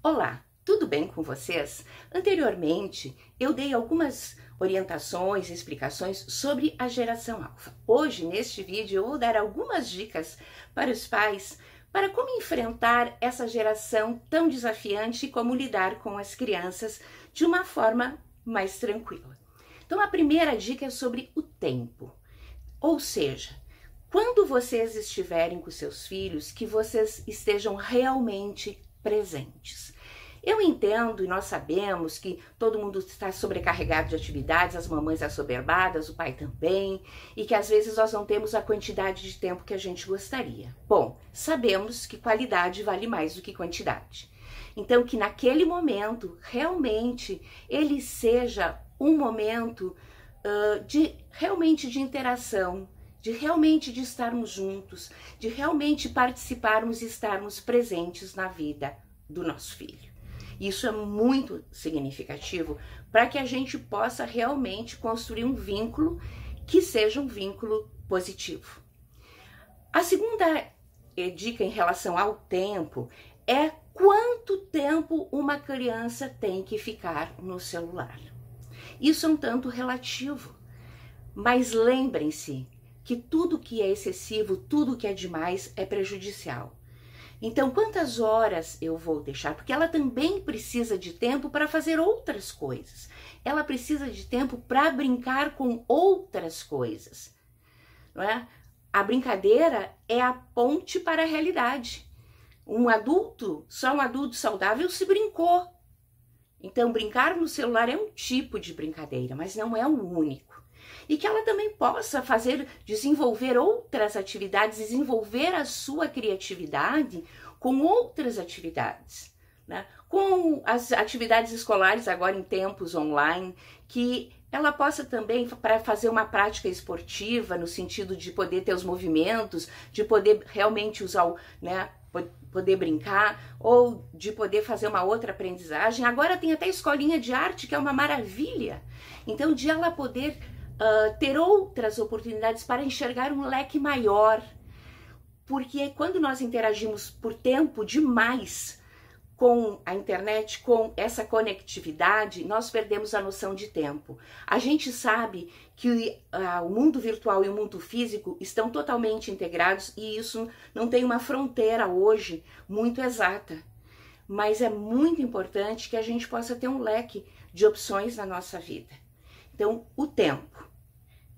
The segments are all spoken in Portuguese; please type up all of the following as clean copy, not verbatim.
Olá, tudo bem com vocês? Anteriormente, eu dei algumas orientações e explicações sobre a geração alfa. Hoje, neste vídeo, eu vou dar algumas dicas para os pais para como enfrentar essa geração tão desafiante e como lidar com as crianças de uma forma mais tranquila. Então, a primeira dica é sobre o tempo, ou seja, quando vocês estiverem com seus filhos, que vocês estejam realmente presentes. Eu entendo e nós sabemos que todo mundo está sobrecarregado de atividades, as mamães assoberbadas, o pai também, e que às vezes nós não temos a quantidade de tempo que a gente gostaria. Bom, sabemos que qualidade vale mais do que quantidade. Então, que naquele momento, realmente, ele seja um momento realmente de interação, de realmente de estarmos juntos, de realmente participarmos e estarmos presentes na vida do nosso filho. Isso é muito significativo para que a gente possa realmente construir um vínculo que seja um vínculo positivo. A segunda dica em relação ao tempo é quanto tempo uma criança tem que ficar no celular. Isso é um tanto relativo, mas lembrem-se que tudo que é excessivo, tudo que é demais é prejudicial. Então, quantas horas eu vou deixar? Porque ela também precisa de tempo para fazer outras coisas. Ela precisa de tempo para brincar com outras coisas, não é? A brincadeira é a ponte para a realidade. Só um adulto saudável se brincou. Então, brincar no celular é um tipo de brincadeira, mas não é o único. E que ela também possa desenvolver outras atividades, desenvolver a sua criatividade com outras atividades, né? Com as atividades escolares agora em tempos online, que ela possa também para fazer uma prática esportiva, no sentido de poder ter os movimentos, de poder realmente usar, né, poder brincar, ou de poder fazer uma outra aprendizagem. Agora tem até escolinha de arte, que é uma maravilha. Então, de ela poder ter outras oportunidades para enxergar um leque maior, porque quando nós interagimos por tempo demais com a internet, com essa conectividade, nós perdemos a noção de tempo. A gente sabe que o mundo virtual e o mundo físico estão totalmente integrados e isso não tem uma fronteira hoje muito exata, mas é muito importante que a gente possa ter um leque de opções na nossa vida. Então, o tempo,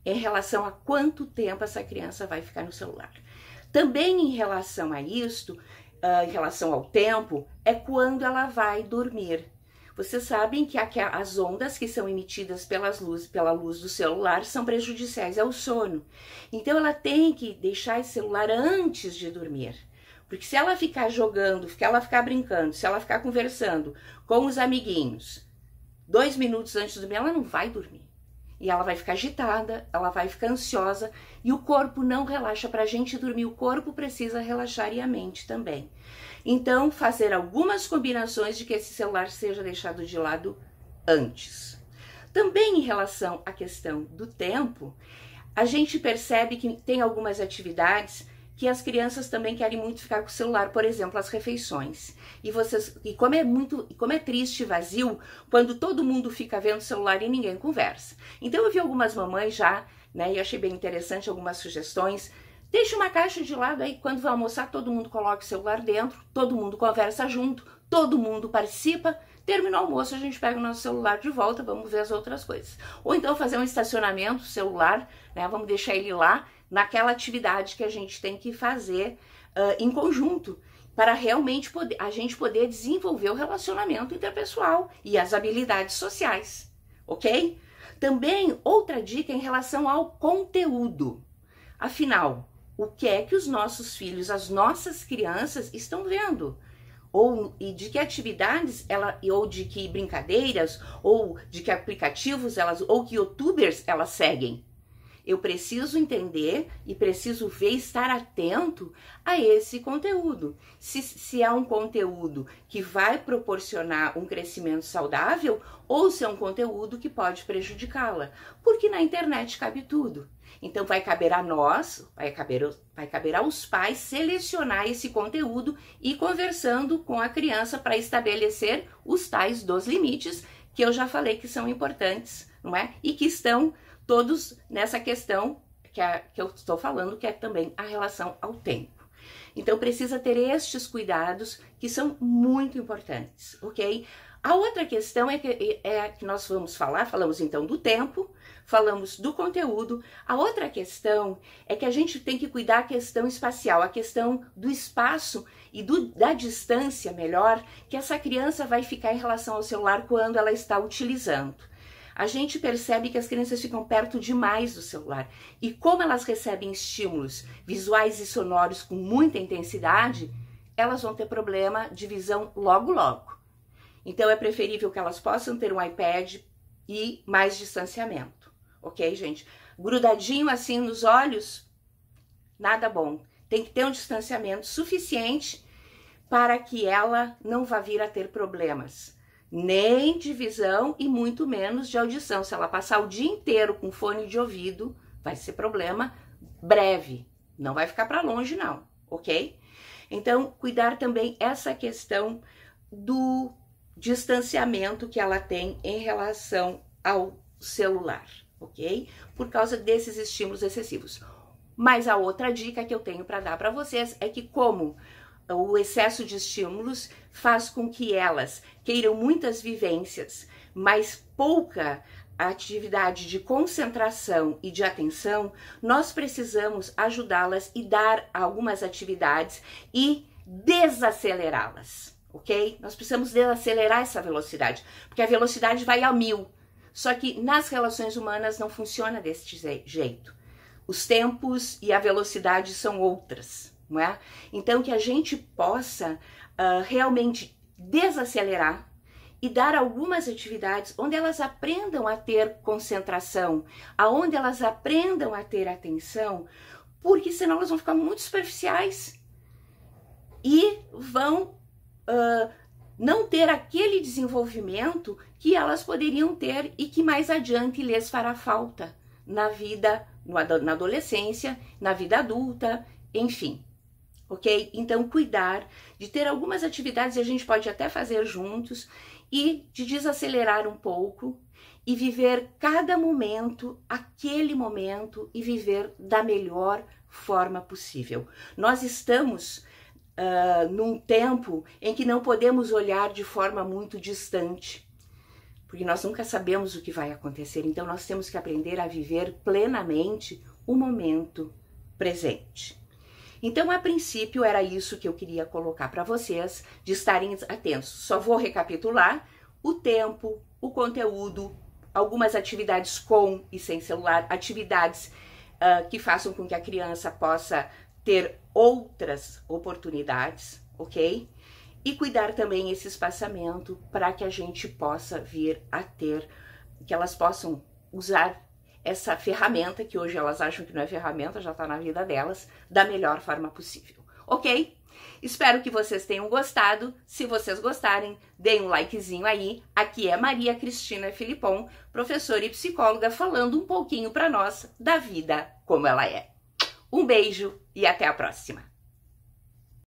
em relação a quanto tempo essa criança vai ficar no celular. Também em relação a isto, em relação ao tempo, é quando ela vai dormir. Vocês sabem que as ondas que são emitidas pela luz do celular são prejudiciais ao sono. Então, ela tem que deixar esse celular antes de dormir. Porque se ela ficar jogando, se ela ficar brincando, se ela ficar conversando com os amiguinhos 2 minutos antes de dormir, ela não vai dormir. E ela vai ficar agitada, ela vai ficar ansiosa e o corpo não relaxa. Para a gente dormir, o corpo precisa relaxar e a mente também. Então, fazer algumas combinações de que esse celular seja deixado de lado antes. Também em relação à questão do tempo, a gente percebe que tem algumas atividades que as crianças também querem muito ficar com o celular, por exemplo, as refeições. E como é triste e vazio quando todo mundo fica vendo o celular e ninguém conversa. Então eu vi algumas mamães já, né, e achei bem interessante algumas sugestões. Deixa uma caixa de lado aí, quando vai almoçar, todo mundo coloca o celular dentro, todo mundo conversa junto, todo mundo participa. Terminou o almoço, a gente pega o nosso celular de volta, vamos ver as outras coisas. Ou então fazer um estacionamento celular, né, vamos deixar ele lá, naquela atividade que a gente tem que fazer em conjunto, para realmente a gente poder desenvolver o relacionamento interpessoal e as habilidades sociais, ok? Também outra dica em relação ao conteúdo. Afinal, o que é que os nossos filhos, as nossas crianças estão vendo? E de que atividades, ou de que brincadeiras, ou de que aplicativos ou que youtubers elas seguem? eu preciso entender e preciso ver, estar atento a esse conteúdo. Se é um conteúdo que vai proporcionar um crescimento saudável ou se é um conteúdo que pode prejudicá-la. Porque na internet cabe tudo. Então vai caber a nós, vai caber aos pais selecionar esse conteúdo e ir conversando com a criança para estabelecer os tais dos limites que eu já falei que são importantes, não é? E que estão todos nessa questão que eu estou falando, que é também a relação ao tempo. Então precisa ter estes cuidados que são muito importantes, ok? A outra questão é que nós falamos então do tempo, falamos do conteúdo. A outra questão é que a gente tem que cuidar a questão espacial, a questão do espaço e da distância melhor que essa criança vai ficar em relação ao celular quando ela está utilizando. A gente percebe que as crianças ficam perto demais do celular e como elas recebem estímulos visuais e sonoros com muita intensidade, elas vão ter problema de visão logo logo. Então é preferível que elas possam ter um iPad e mais distanciamento, ok, gente? Grudadinho assim nos olhos, nada bom. Tem que ter um distanciamento suficiente para que ela não vá vir a ter problemas, nem de visão e muito menos de audição. Se ela passar o dia inteiro com fone de ouvido, vai ser problema breve, não vai ficar para longe não, ok? Então, cuidar também essa questão do distanciamento que ela tem em relação ao celular, ok? Por causa desses estímulos excessivos. Mas a outra dica que eu tenho para dar para vocês é que como o excesso de estímulos faz com que elas queiram muitas vivências, mas pouca atividade de concentração e de atenção, nós precisamos ajudá-las e dar algumas atividades e desacelerá-las, ok? Nós precisamos desacelerar essa velocidade, porque a velocidade vai a 1000. Só que nas relações humanas não funciona desse jeito. Os tempos e a velocidade são outras, não é? Então que a gente possa realmente desacelerar e dar algumas atividades onde elas aprendam a ter concentração, aonde elas aprendam a ter atenção, porque senão elas vão ficar muito superficiais e vão não ter aquele desenvolvimento que elas poderiam ter e que mais adiante lhes fará falta na vida, na adolescência, na vida adulta, enfim. Ok? Então, cuidar de ter algumas atividades que a gente pode até fazer juntos e de desacelerar um pouco e viver cada momento, aquele momento e viver da melhor forma possível. Nós estamos num tempo em que não podemos olhar de forma muito distante, porque nós nunca sabemos o que vai acontecer, então nós temos que aprender a viver plenamente o momento presente. Então, a princípio, era isso que eu queria colocar para vocês, de estarem atentos. Só vou recapitular o tempo, o conteúdo, algumas atividades com e sem celular, atividades que façam com que a criança possa ter outras oportunidades, ok? E cuidar também esse espaçamento para que a gente possa vir a ter, que elas possam usar essa ferramenta, que hoje elas acham que não é ferramenta, já está na vida delas, da melhor forma possível, ok? Espero que vocês tenham gostado. Se vocês gostarem, deem um likezinho aí. Aqui é Maria Cristina Filipon, professora e psicóloga, falando um pouquinho para nós da vida como ela é. Um beijo e até a próxima!